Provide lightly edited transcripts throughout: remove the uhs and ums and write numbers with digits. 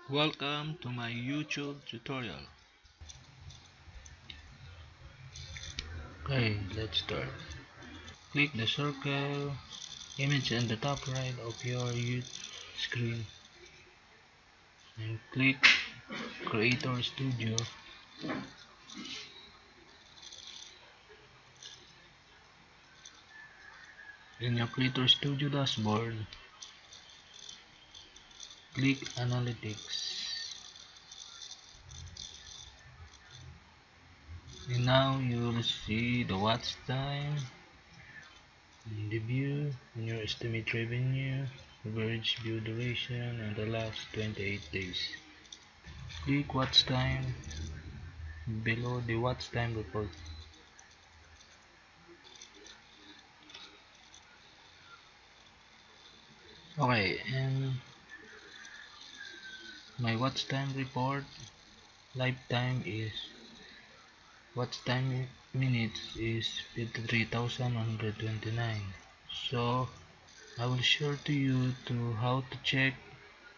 Welcome to my YouTube tutorial. Okay, let's start. Click the circle image in the top right of your YouTube screen and click Creator Studio. In your Creator Studio dashboard, click Analytics. And now you will see the watch time, the view, and your estimate revenue, average view duration, and the last 28 days. Click watch time below the watch time report. Okay, and my watch time report lifetime is watch time minutes is 53,129. So I will share to you to how to check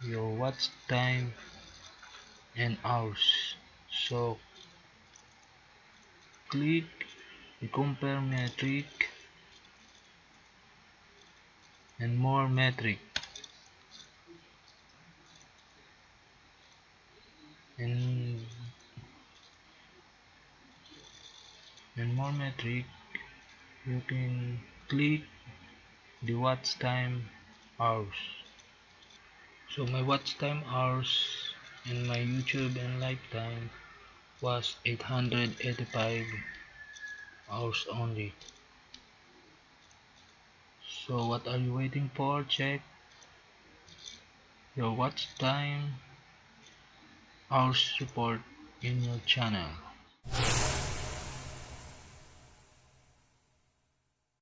your watch time and hours. So click the compare metric and more metric, and more metric you can click the watch time hours. So my watch time hours in my YouTube and lifetime was 885 hours only. So what are you waiting for? Check your watch time hours report in your channel.